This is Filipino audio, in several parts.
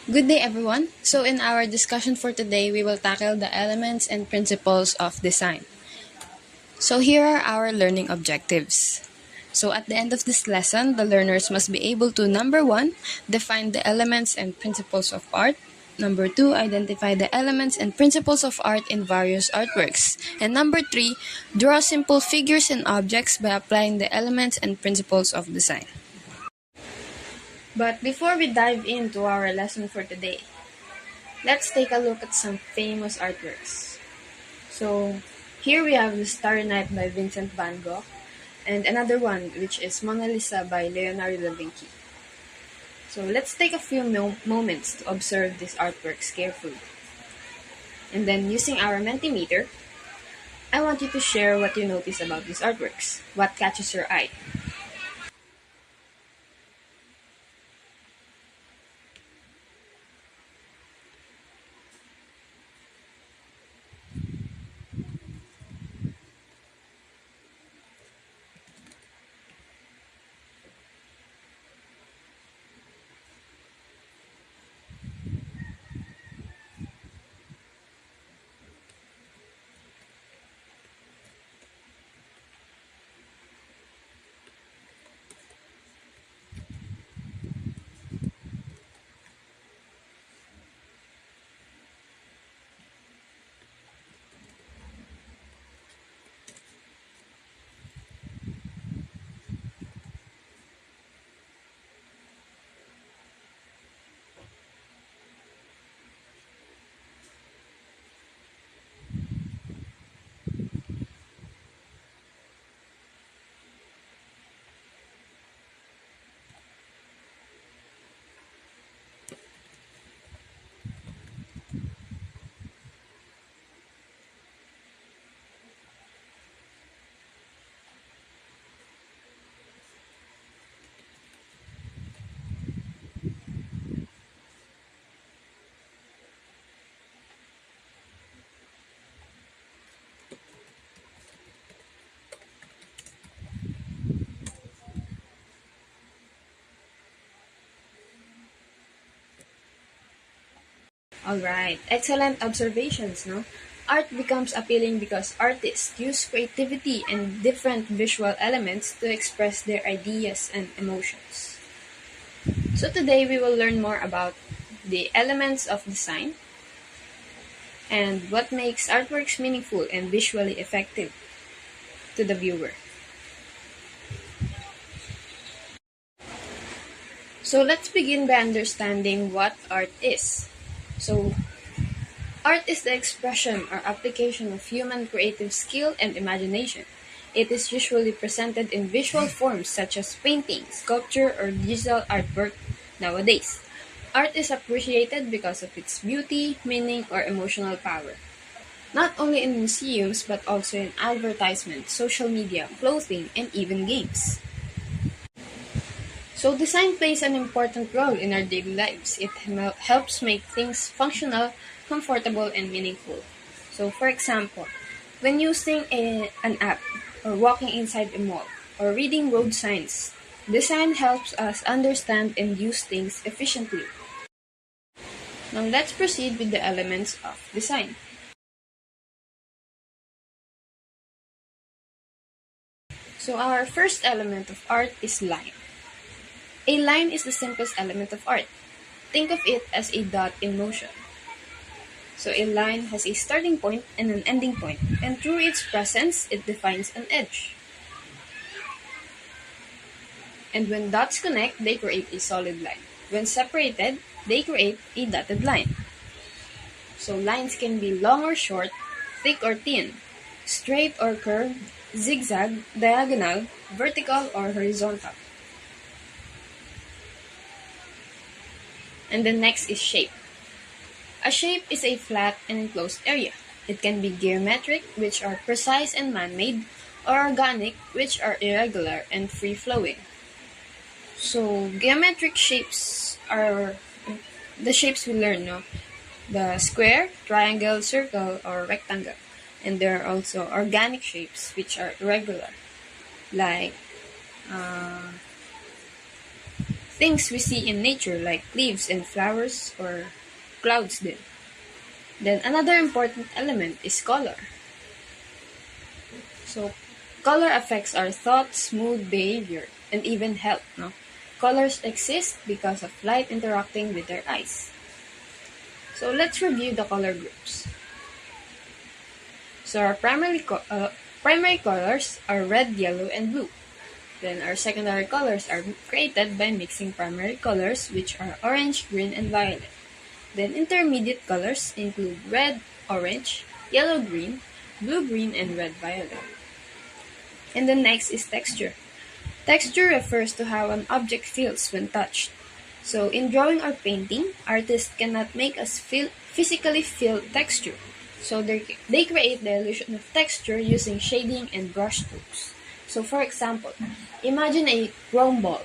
Good day, everyone. So, in our discussion for today, we will tackle the elements and principles of design. So, here are our learning objectives. So, at the end of this lesson, the learners must be able to number one, define the elements and principles of art. Number two, identify the elements and principles of art in various artworks. And number three, draw simple figures and objects by applying the elements and principles of design. But before we dive into our lesson for today, let's take a look at some famous artworks. So, here we have the Starry Night by Vincent van Gogh, and another one which is Mona Lisa by Leonardo da Vinci. So, let's take a few moments to observe these artworks carefully. And then, using our Mentimeter, I want you to share what you notice about these artworks. What catches your eye? Alright, excellent observations, no? Art becomes appealing because artists use creativity and different visual elements to express their ideas and emotions. So today we will learn more about the elements of design and what makes artworks meaningful and visually effective to the viewer. So let's begin by understanding what art is. So, art is the expression or application of human creative skill and imagination. It is usually presented in visual forms such as painting, sculpture, or digital artwork nowadays. Art is appreciated because of its beauty, meaning, or emotional power. Not only in museums but also in advertisements, social media, clothing, and even games. So design plays an important role in our daily lives. It helps make things functional, comfortable, and meaningful. So for example, when using an app, or walking inside a mall, or reading road signs, design helps us understand and use things efficiently. Now let's proceed with the elements of design. So our first element of art is line. A line is the simplest element of art. Think of it as a dot in motion. So a line has a starting point and an ending point, and through its presence, it defines an edge. And when dots connect, they create a solid line. When separated, they create a dotted line. So lines can be long or short, thick or thin, straight or curved, zigzag, diagonal, vertical or horizontal. And the next is shape. A shape is a flat and enclosed area. It can be geometric, which are precise and man-made, or organic, which are irregular and free-flowing. So, geometric shapes are the shapes we learn, no? The square, triangle, circle, or rectangle. And there are also organic shapes, which are irregular, like things we see in nature like leaves and flowers or clouds din. Then another important element is color. So color affects our thoughts, mood, behavior, and even health. No? Colors exist because of light interacting with our eyes. So let's review the color groups. So our primary colors are red, yellow, and blue. Then our secondary colors are created by mixing primary colors, which are orange, green, and violet. Then intermediate colors include red, orange, yellow, green, blue, green, and red, violet. And the next is texture. Texture refers to how an object feels when touched. So in drawing or painting, artists cannot make us physically feel texture. So they create the illusion of texture using shading and brush strokes. So for example, imagine a chrome ball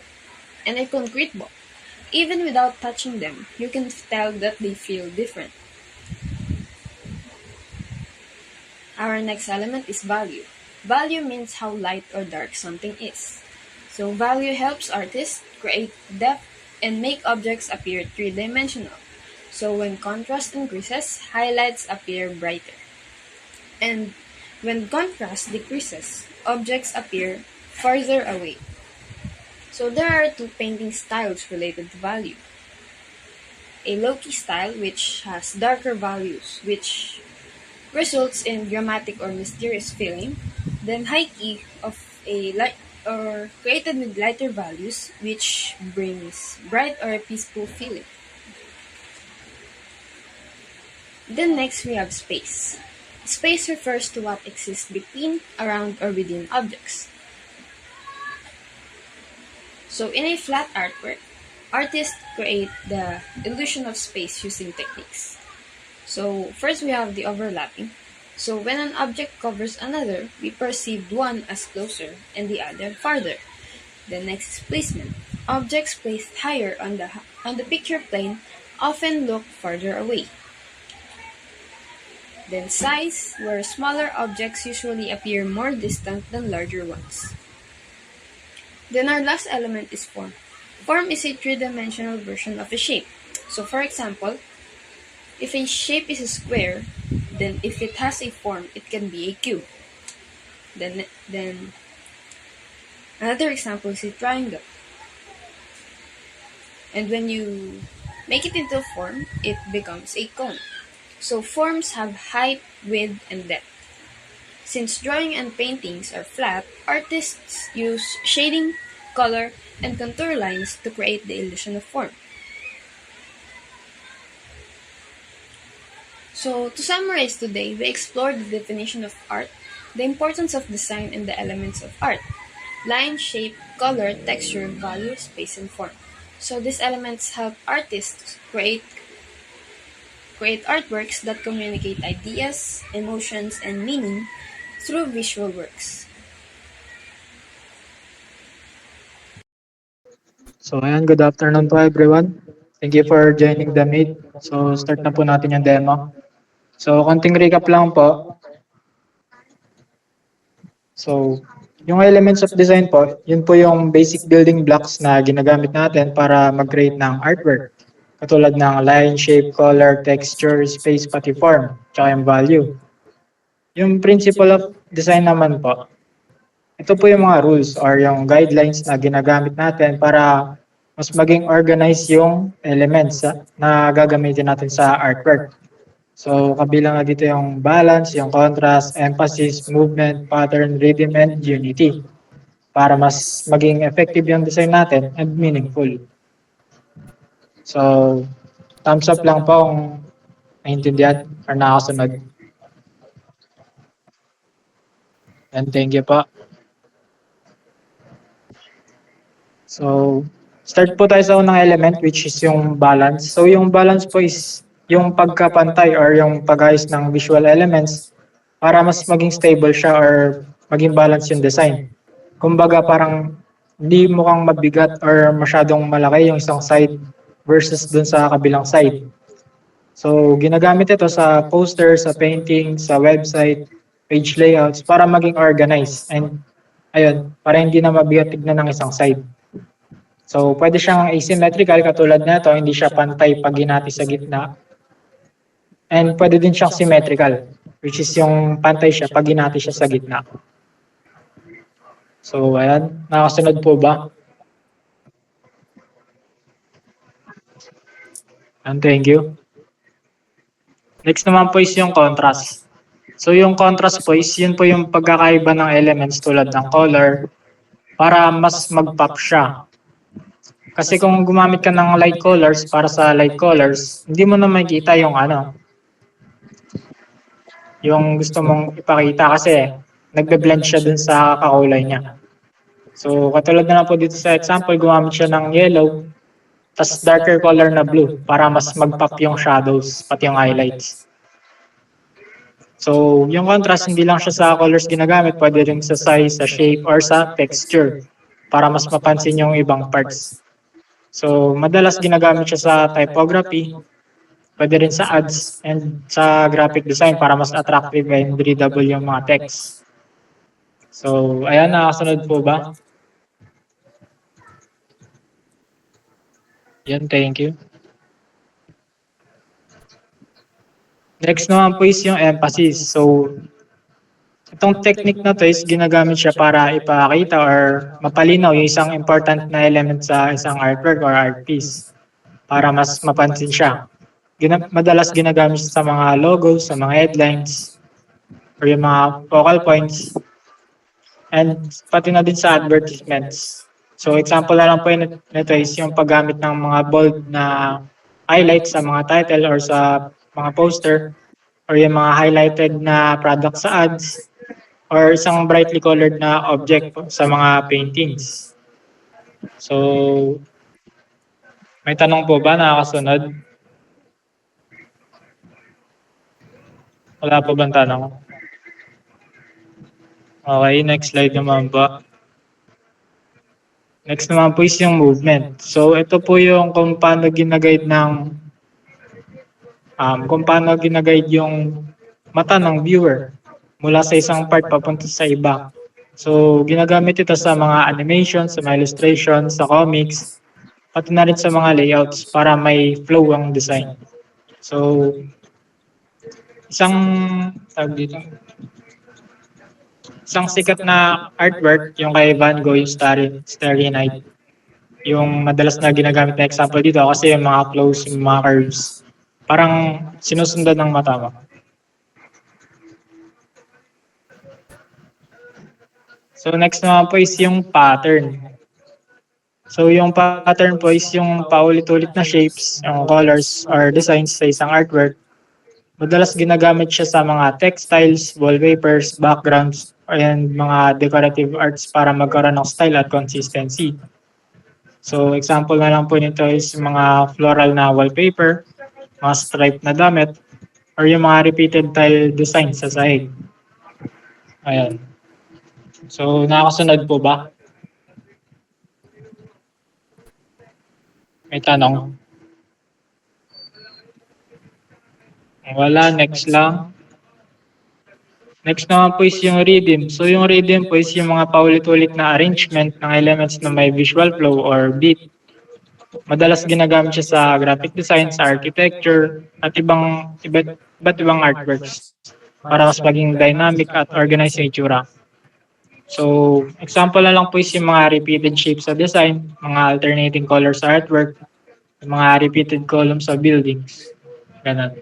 and a concrete ball. Even without touching them, you can tell that they feel different. Our next element is value. Value means how light or dark something is. So value helps artists create depth and make objects appear three-dimensional. So when contrast increases, highlights appear brighter. And when contrast decreases, objects appear farther away. So there are two painting styles related to value. A low-key style, which has darker values, which results in dramatic or mysterious feeling. Then high-key of a light or created with lighter values, which brings bright or a peaceful feeling. Then next we have space. Space refers to what exists between, around, or within objects. So in a flat artwork, artists create the illusion of space using techniques. So first we have the overlapping. So when an object covers another, we perceive one as closer and the other farther. The next is placement. Objects placed higher on the picture plane often look farther away. Then size, where smaller objects usually appear more distant than larger ones. Then our last element is form. Form is a three-dimensional version of a shape. So for example, if a shape is a square, then if it has a form, it can be a cube. Then another example is a triangle. And when you make it into a form, it becomes a cone. So forms have height, width, and depth. Since drawing and paintings are flat, artists use shading, color, and contour lines to create the illusion of form. So, to summarize today, we explored the definition of art, the importance of design, and the elements of art: line, shape, color, texture, value, space, and form. So, these elements help artists create artworks that communicate ideas, emotions, and meaning through visual works. So ayan, good afternoon po everyone. Thank you for joining the meet. So start na po natin yung demo. So konting recap lang po. So yung elements of design po, yun po yung basic building blocks na ginagamit natin para mag-create ng artwork. Katulad ng line, shape, color, texture, space, pati form, tsaka yung value. Yung principle of design naman po, ito po yung mga rules or yung guidelines na ginagamit natin para mas maging organized yung elements na gagamitin natin sa artwork. So, kabilang na dito yung balance, yung contrast, emphasis, movement, pattern, rhythm, and unity para mas maging effective yung design natin and meaningful. So, thumbs up lang po kung naintindihan or nakasunod. And thank you po. So, start po tayo sa unang element which is yung balance. So, yung balance po is yung pagkapantay or yung pag-ayos ng visual elements para mas maging stable siya or maging balance yung design. Kumbaga parang hindi mukhang mabigat or masyadong malaki yung isang side versus dun sa kabilang side. So, ginagamit ito sa poster, sa painting, sa website, page layouts para maging organized and ayun, para hindi na mabigat tignan ng isang side. So, pwede siyang asymmetrical katulad nito, hindi siya pantay pag ginati sa gitna. And pwede din siyang symmetrical, which is yung pantay siya pag ginati siya sa gitna. So, ayan. Nakasunod po ba? And thank you. Next naman po is yung contrast. So, yung contrast po is yun po yung pagkakaiba ng elements tulad ng color para mas mag-pop siya. Kasi kung gumamit ka ng light colors para sa light colors, hindi mo na makikita yung yung gusto mong ipakita kasi nagbe-blend siya dun sa kakulay niya. So, katulad na lang po dito sa example, gumamit siya ng yellow, tas darker color na blue para mas mag-pop yung shadows, pati yung highlights. So, yung contrast, hindi lang siya sa colors ginagamit, pwede rin sa size, sa shape, or sa texture para mas mapansin yung ibang parts. So, madalas ginagamit siya sa typography, pwede rin sa ads, and sa graphic design para mas attractive and readable yung mga text. So, ayan, nakasunod po ba? Yan, thank you. Next naman po is yung emphasis. So, itong technique na to is ginagamit siya para ipakita or mapalinaw yung isang important na element sa isang artwork or art piece para mas mapansin siya. Madalas ginagamit siya sa mga logos, sa mga headlines, or yung mga focal points, and pati na din sa advertisements. So example na lang po yun nito is yung paggamit ng mga bold na highlights sa mga title or sa mga poster, or yung mga highlighted na product sa ads, or isang brightly colored na object sa mga paintings. So, may tanong po ba nakakasunod? Wala po bang tanong? Okay, next slide naman ba? Next naman po is yung movement. So, ito po yung kung paano ginaguide yung mata ng viewer mula sa isang part papunta sa iba. So, ginagamit ito sa mga animations, sa mga illustrations, sa comics, pati na rin sa mga layouts para may flow ang design. So, isang, tawag dito, isang sikat na artwork, yung kay Van Gogh, yung Starry Night, yung madalas na ginagamit na example dito kasi yung mga close, yung mga curves, parang sinusundan ng mata mo. So next naman po is yung pattern. So yung pattern po is yung paulit-ulit na shapes, yung colors or designs sa isang artwork. Madalas ginagamit siya sa mga textiles, wallpapers, backgrounds, and mga decorative arts para magkaroon ng style at consistency. So example na lang po nito is mga floral na wallpaper, mga striped na damit, or yung mga repeated tile design sa sahig. Ayan. So nakakasunod po ba? May tanong? Wala, next lang. Next naman po is yung rhythm. So yung rhythm po is yung mga paulit-ulit na arrangement ng elements na may visual flow or beat. Madalas ginagamit siya sa graphic design, sa architecture, at iba't ibang artworks para mas maging dynamic at organized yung itsura. So, example na lang po is yung mga repeated shapes sa design, mga alternating colors sa artwork, yung mga repeated columns sa buildings. Ganun.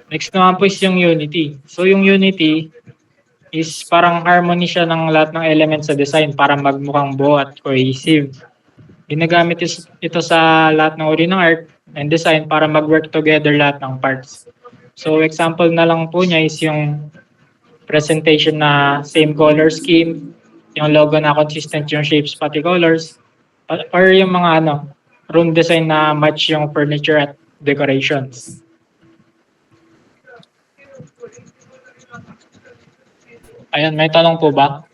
Next naman po is yung unity. So, yung unity is parang harmony siya ng lahat ng elements sa design para magmukhang buo at cohesive. Ginagamit ito sa lahat ng uri ng art and design para mag-work together lahat ng parts. So example na lang po niya is yung presentation na same color scheme, yung logo na consistent yung shapes pati colors, or yung mga room design na match yung furniture at decorations. Ayan, may tanong po ba?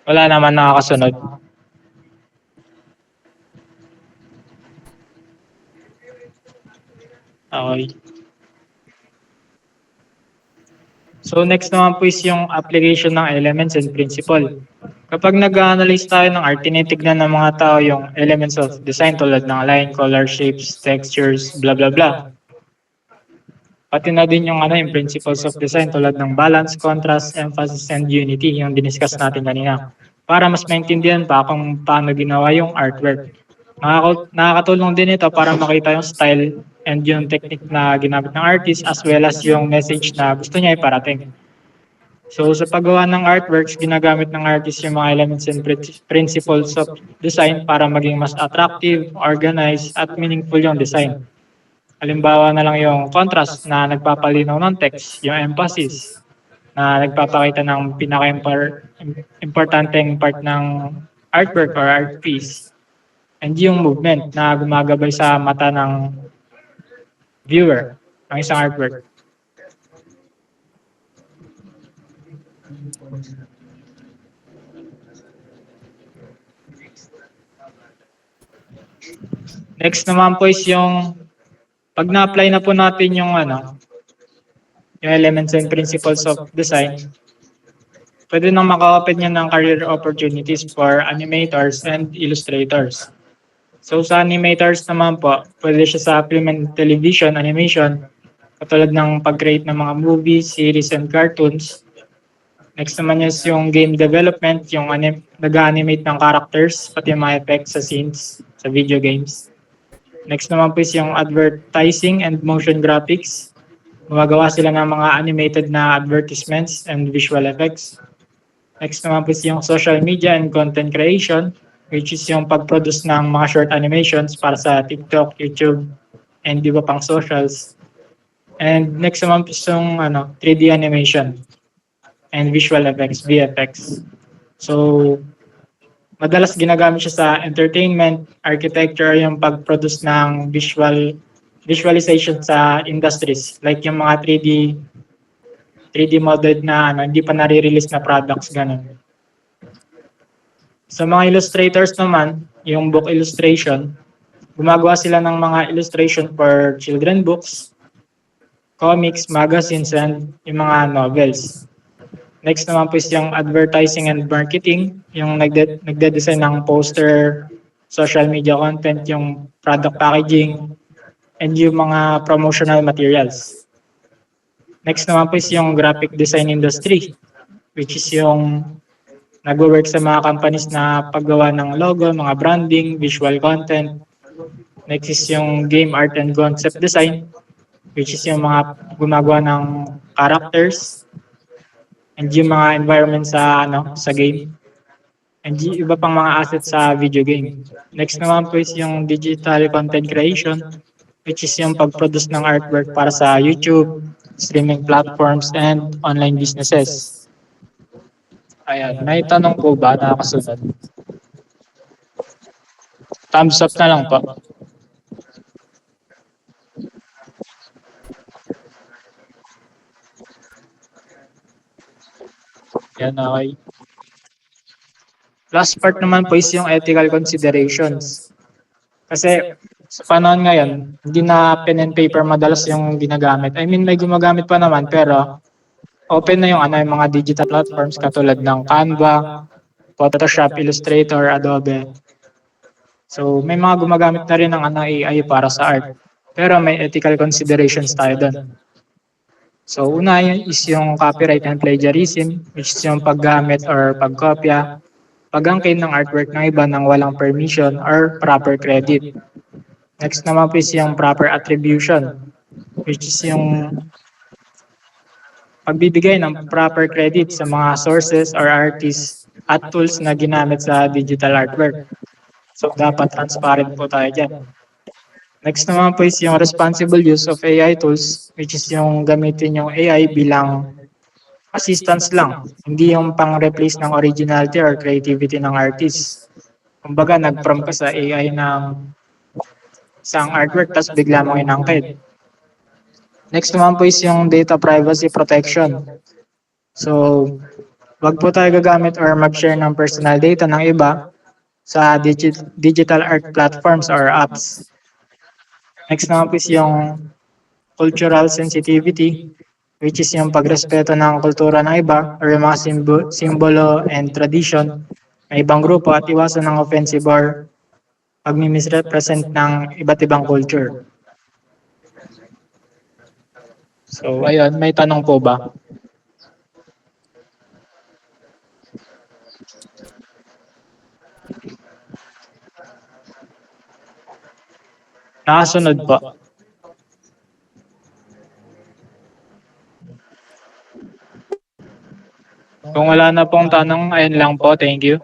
Wala naman nakakasunod. Okay. So next naman po is yung application ng elements and principle. Kapag nag-analyze tayo ng art, tinitignan ng mga tao yung elements of design tulad ng line, color, shapes, textures, blah blah blah. Pati na din yung principles of design tulad ng balance, contrast, emphasis, and unity, yung diniscuss natin kanina. Para mas maintindihan pa kung paano ginawa yung artwork. Nakakatulong din ito para makita yung style and yung technique na ginamit ng artist as well as yung message na gusto niya iparating. So sa paggawa ng artworks, ginagamit ng artist yung mga elements and principles of design para maging mas attractive, organized, at meaningful yung design. Halimbawa na lang yung contrast na nagpapalinaw ng text, yung emphasis na nagpapakita ng pinaka-importanteng part ng artwork or art piece, and yung movement na gumagabay sa mata ng viewer ng isang artwork. Next naman po is yung pag na-apply na po natin yung yung elements and principles of design, pwede nang maka-open niya ng career opportunities for animators and illustrators. So sa animators naman po, pwede siya sa film and television animation, katulad ng pag-create ng mga movies, series, and cartoons. Next naman is yung game development, yung nag-animate ng characters, pati yung mga effects sa scenes, sa video games. Next naman po is yung advertising and motion graphics. Gumagawa sila ng mga animated na advertisements and visual effects. Next naman po is yung social media and content creation, which is yung pag-produce ng mga short animations para sa TikTok, YouTube, and iba pang socials. And next naman po is yung 3D animation and visual effects, VFX. So, madalas ginagamit siya sa entertainment, architecture, yung pag-produce ng visualization sa industries. Like yung mga 3D modeled na hindi pa nare-release na products, ganun. Sa mga illustrators naman, yung book illustration, gumagawa sila ng mga illustration for children books, comics, magazines, and yung mga novels. Next naman po is yung advertising and marketing, yung nagde-design ng poster, social media content, yung product packaging, and yung mga promotional materials. Next naman po is yung graphic design industry, which is yung nag-work sa mga companies na paggawa ng logo, mga branding, visual content. Next is yung game art and concept design, which is yung mga gumagawa ng characters, and yung mga environment sa game, and yung iba pang mga assets sa video game. Next naman po is yung digital content creation, which is yung pag-produce ng artwork para sa YouTube, streaming platforms, and online businesses. Ayan, may tanong po ba na kasunod? Thumbs up na lang po. Yan, okay. Last part naman po is yung ethical considerations. Kasi sa panahon ngayon, hindi na pen and paper madalas yung ginagamit. I mean, may gumagamit pa naman, pero open na yung yung mga digital platforms katulad ng Canva, Photoshop, Illustrator, Adobe. So may mga gumagamit na rin ng AI para sa art. Pero may ethical considerations tayo doon. So una is yung copyright and plagiarism, which is yung paggamit or pagkopya, pag-angkin ng artwork ng iba nang walang permission or proper credit. Next naman po is yung proper attribution, which is yung pagbibigay ng proper credit sa mga sources or artists at tools na ginamit sa digital artwork. So dapat transparent po tayo dyan. Next naman po is yung responsible use of AI tools, which is yung gamitin yung AI bilang assistance lang, hindi yung pang-replace ng originality or creativity ng artist. Kumbaga, nag-prompt ka sa AI ng isang artwork, tapos bigla mong inangkit. Next naman po is yung data privacy protection. So, wag po tayo gagamit or mag-share ng personal data ng iba sa digital art platforms or apps. Next naman po is yung cultural sensitivity, which is yung pagrespeto ng kultura ng iba or yung mga simbolo and tradition ng ibang grupo at iwasan ng offensive or pag-misrepresent ng iba't ibang culture. So, ayun, may tanong po ba? Nakasunod po. Kung wala na pong tanong, ayun lang po. Thank you.